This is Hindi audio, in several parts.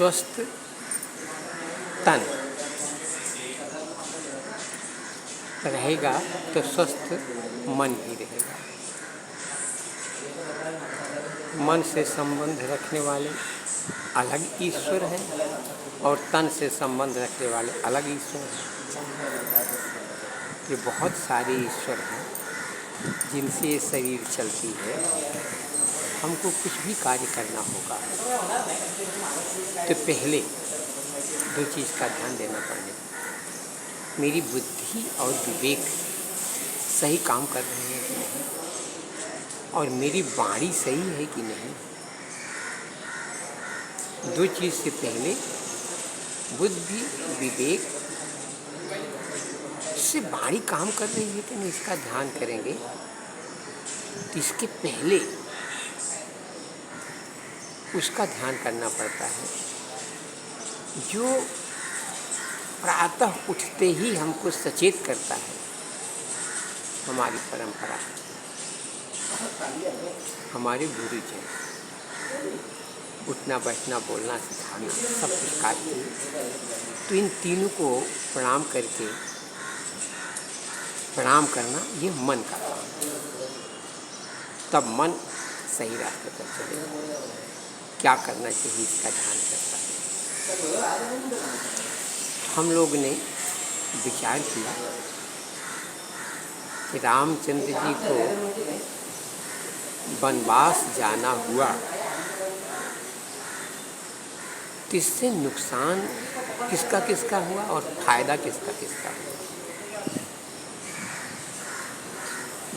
स्वस्थ तन रहेगा तो स्वस्थ मन भी रहेगा। मन से संबंध रखने वाले अलग ईश्वर हैं और तन से संबंध रखने वाले अलग ईश्वर हैं। ये बहुत सारे ईश्वर हैं जिनसे ये शरीर चलती है। हमको कुछ भी कार्य करना होगा तो पहले दो चीज़ का ध्यान देना पड़ेगा। मेरी बुद्धि और विवेक सही काम कर रहे हैं कि नहीं, और मेरी वाणी सही है कि नहीं। दो चीज़ से पहले बुद्धि विवेक से वाणी काम कर रही है कि नहीं, इसका ध्यान करेंगे। तो इसके पहले उसका ध्यान करना पड़ता है। जो प्रातः उठते ही हमको सचेत करता है हमारी परंपरा, हमारे गुरुजन। उठना बैठना बोलना सिखाना सब कुछ कार्य है। तो इन तीनों को प्रणाम करके प्रणाम करना ये मन का काम है। तब मन सही रास्ते पर चलेगा। क्या करना चाहिए इसका ध्यान करता है। हम लोग ने विचार किया कि रामचंद्र जी को वनवास जाना हुआ, किससे नुकसान किसका किसका हुआ और फायदा किसका किसका हुआ।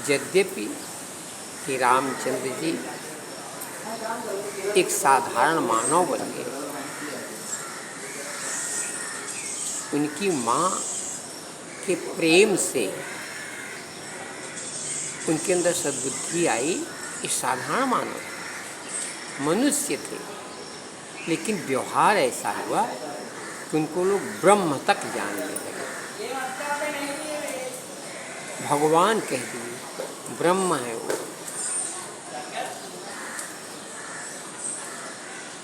यद्यपि कि रामचंद्र जी एक साधारण मानव बन गए, उनकी माँ के प्रेम से उनके अंदर सद्बुद्धि आई। एक साधारण मानव मनुष्य थे, लेकिन व्यवहार ऐसा हुआ कि उनको लोग ब्रह्म तक जानने लगे। भगवान कह दिए, ब्रह्म है वो।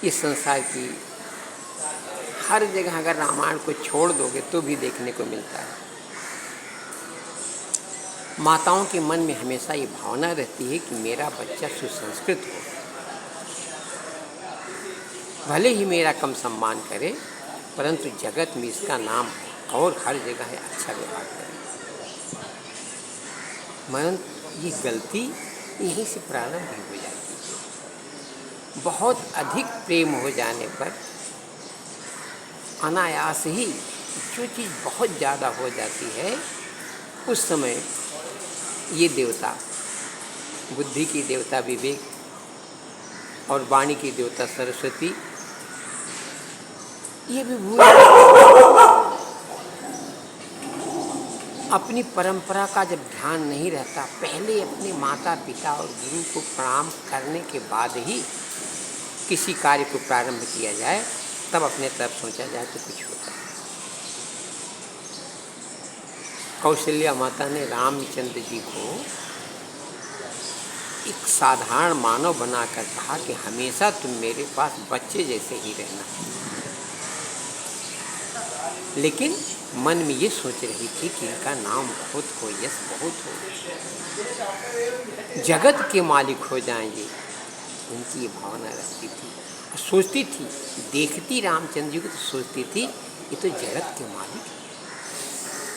इस संसार की हर जगह अगर रामायण को छोड़ दोगे तो भी देखने को मिलता है। माताओं के मन में हमेशा ये भावना रहती है कि मेरा बच्चा सुसंस्कृत हो, भले ही मेरा कम सम्मान करे, परंतु जगत में इसका नाम है और हर जगह है अच्छा व्यवहार करे। मगर ये गलती यहीं से प्रारंभ भी हो जाती है। बहुत अधिक प्रेम हो जाने पर अनायास ही जो चीज़ बहुत ज़्यादा हो जाती है, उस समय ये देवता, बुद्धि की देवता विवेक और वाणी की देवता सरस्वती, ये भी भूल अपनी परंपरा का जब ध्यान नहीं रहता, पहले अपने माता पिता और गुरु को प्रणाम करने के बाद ही किसी कार्य को प्रारंभ किया जाए, तब अपने तरफ सोचा जाए तो कुछ होता है। कौशल्या माता ने रामचंद्र जी को एक साधारण मानव बनाकर कहा कि हमेशा तुम मेरे पास बच्चे जैसे ही रहना। लेकिन मन में ये सोच रही थी कि इनका नाम बहुत हो, यश बहुत हो, जगत के मालिक हो जाएंगे। उनकी ये भावना रखती थी, सोचती थी, देखती रामचंद्र जी को तो सोचती थी ये तो जगत के मालिक है।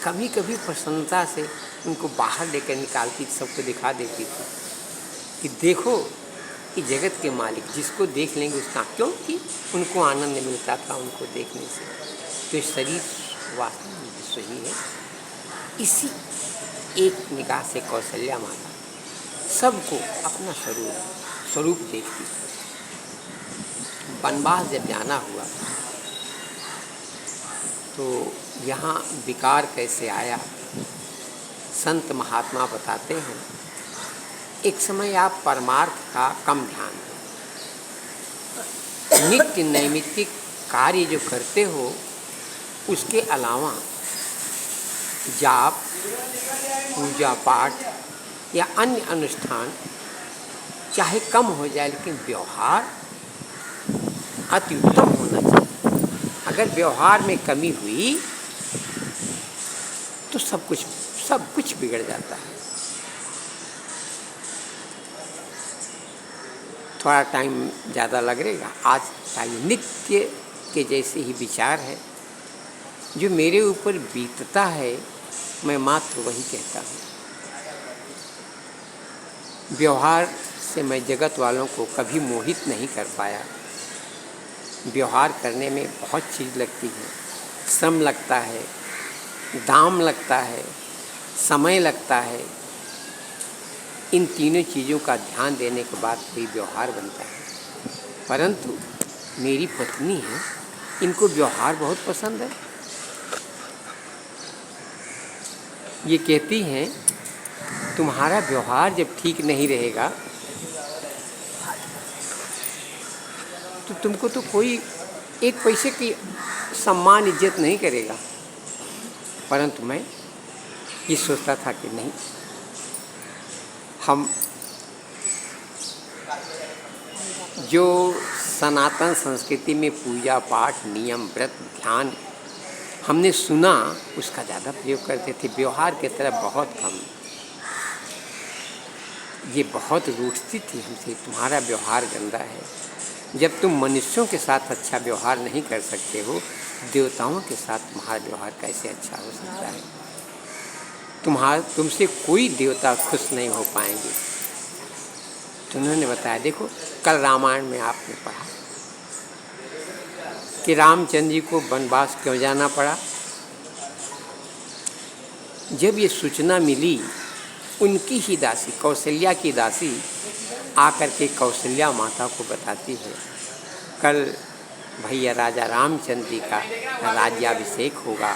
कभी कभी प्रसन्नता से उनको बाहर लेकर निकालती, सबको दिखा देती थी कि देखो कि जगत के मालिक, जिसको देख लेंगे उसका, क्योंकि उनको आनंद मिलता था उनको देखने से। तो शरीर वास्तव में विश्व ही है। इसी एक निगाह से कौशल्या माता सबको अपना स्वरूप देखती। वनवास जब जाना हुआ तो यहाँ विकार कैसे आया, संत महात्मा बताते हैं। एक समय आप परमार्थ का कम ध्यान दें, नित्य नैमित्तिक कार्य जो करते हो उसके अलावा जाप, पूजा पाठ या अन्य अनुष्ठान चाहे कम हो जाए, लेकिन व्यवहार अति उत्तम होना चाहिए। अगर व्यवहार में कमी हुई तो सब कुछ बिगड़ जाता है। थोड़ा टाइम ज़्यादा लगेगा, आज चाहिए। नित्य के जैसे ही विचार है, जो मेरे ऊपर बीतता है मैं मात्र वही कहता हूँ। व्यवहार से मैं जगत वालों को कभी मोहित नहीं कर पाया। व्यवहार करने में बहुत चीज़ लगती है, श्रम लगता है, दाम लगता है, समय लगता है। इन तीनों चीज़ों का ध्यान देने के बाद कोई व्यवहार बनता है। परंतु मेरी पत्नी है, इनको व्यवहार बहुत पसंद है। ये कहती हैं तुम्हारा व्यवहार जब ठीक नहीं रहेगा तो तुमको तो कोई एक पैसे की सम्मान इज्जत नहीं करेगा। परंतु मैं ये सोचता था कि नहीं, हम जो सनातन संस्कृति में पूजा पाठ, नियम, व्रत, ध्यान हमने सुना, उसका ज़्यादा प्रयोग करते थे, व्यवहार की तरफ बहुत कम। ये बहुत रूठती थी हमसे, तुम्हारा व्यवहार गंदा है। जब तुम मनुष्यों के साथ अच्छा व्यवहार नहीं कर सकते हो, देवताओं के साथ तुम्हारा व्यवहार कैसे अच्छा हो सकता है? तुमसे कोई देवता खुश नहीं हो पाएंगे। तो उन्होंने बताया, देखो कल रामायण में आपने पढ़ा कि रामचंद्र जी को वनवास क्यों जाना पड़ा। जब ये सूचना मिली, उनकी ही दासी, कौशल्या की दासी आकर के कौशल्या माता को बताती है, कल भैया राजा रामचंद्र जी का राज्याभिषेक होगा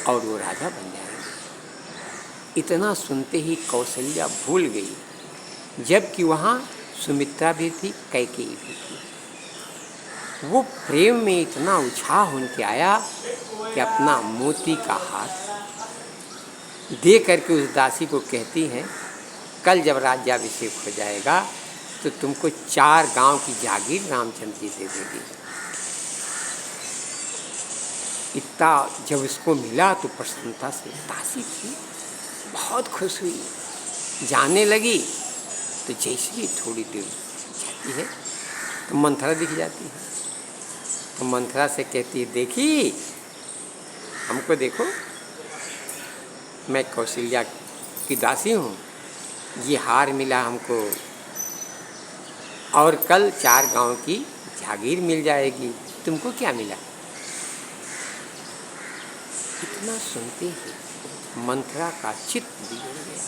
और वो राजा बन जाएंगे। इतना सुनते ही कौशल्या भूल गई, जबकि वहाँ सुमित्रा भी थी, कैकेयी भी थी। वो प्रेम में इतना उत्साह उनके आया कि अपना मोती का हार दे करके उस दासी को कहती हैं, कल जब राज्याभिषेक हो जाएगा तो तुमको 4 गांव की जागीर रामचंद्र जी दे देगी। इतना जब उसको मिला तो प्रसन्नता से दासी थी, बहुत खुश हुई। जाने लगी तो जैसे ही थोड़ी देर जाती है तो मंथरा दिख जाती है। तो मंथरा से कहती है, देखी हमको देखो, मैं कौशल्या की दासी हूँ, ये हार मिला हमको और कल 4 गांव की जागीर मिल जाएगी, तुमको क्या मिला? इतना सुनते ही मंथरा का चित्त बिगड़ गया।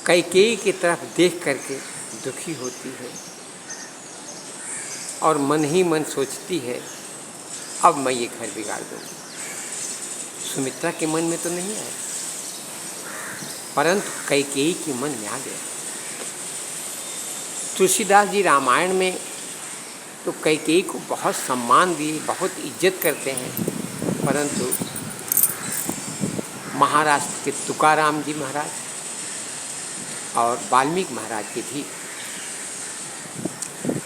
कैकेयी की तरफ देख करके दुखी होती है और मन ही मन सोचती है, अब मैं ये घर बिगाड़ दूंगी। सुमित्रा के मन में तो नहीं आया, परंतु कैकेयी के मन में आ गया। तुलसीदास जी रामायण में तो कैकेयी को बहुत सम्मान दिए, बहुत इज्जत करते हैं, परंतु महाराष्ट्र के तुकाराम जी महाराज और वाल्मीकि महाराज के भी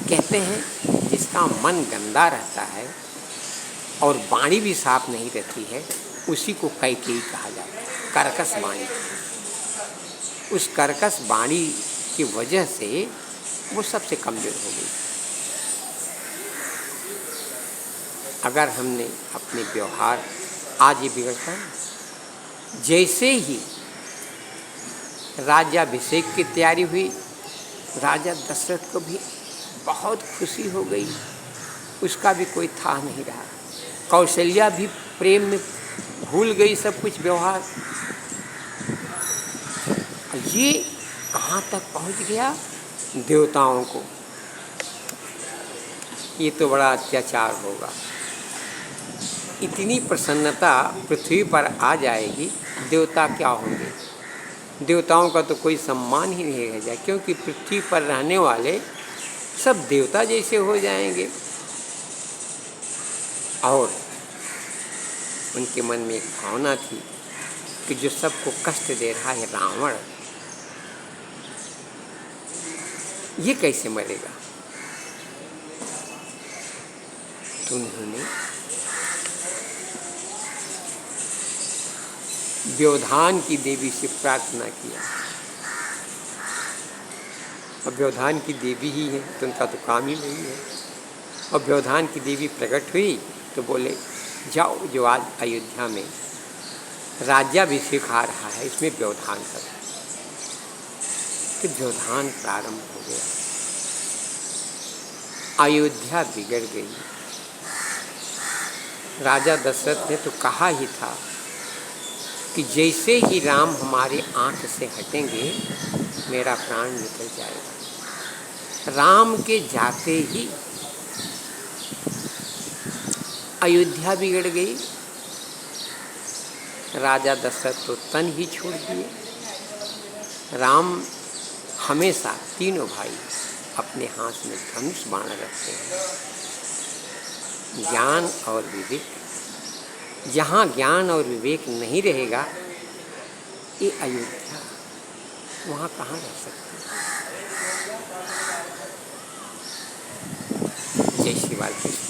कहते हैं, जिसका मन गंदा रहता है और वाणी भी साफ नहीं रहती है, उसी को कैकेयी कहा जाता है, कर्कश वाणी। उस कर्कश वाणी की वजह से वो सबसे कमजोर हो गई। अगर हमने अपने व्यवहार, आज ये बिगड़ता है, जैसे ही राज्याभिषेक की तैयारी हुई, राजा दशरथ को भी बहुत खुशी हो गई, उसका भी कोई था नहीं रहा। कौशल्या भी प्रेम में भूल गई सब कुछ व्यवहार। ये कहाँ तक पहुँच गया? देवताओं को। ये तो बड़ा अत्याचार होगा। इतनी प्रसन्नता पृथ्वी पर आ जाएगी, देवता क्या होंगे? देवताओं का तो कोई सम्मान ही नहीं रह जाए, क्योंकि पृथ्वी पर रहने वाले सब देवता जैसे हो जाएंगे। और उनके मन में एक भावना थी कि जो सबको कष्ट दे रहा है रावण, ये कैसे मरेगा? तो उन्होंने व्यवधान की देवी से प्रार्थना किया। अब व्यवधान की देवी ही है तो उनका तो काम ही नहीं है। और व्यवधान की देवी प्रकट हुई तो बोले जाओ, जो आज अयोध्या में राज्याभिषेक आ रहा है इसमें व्यवधान करो। तो व्यवधान प्रारंभ हो गया। अयोध्या बिगड़ गई। राजा दशरथ ने तो कहा ही था कि जैसे ही राम हमारे आंख से हटेंगे मेरा प्राण निकल जाएगा। राम के जाते ही अयोध्या बिगड़ गई। राजा दशरथ तो तन ही छोड़ दिए। राम हमेशा तीनों भाई अपने हाथ में धनुष बाण रखते हैं। ज्ञान और विवेक, जहाँ ज्ञान और विवेक नहीं रहेगा ये अयोध्या वहाँ कहाँ रह सकती है। जय श्री बाल कृष्ण।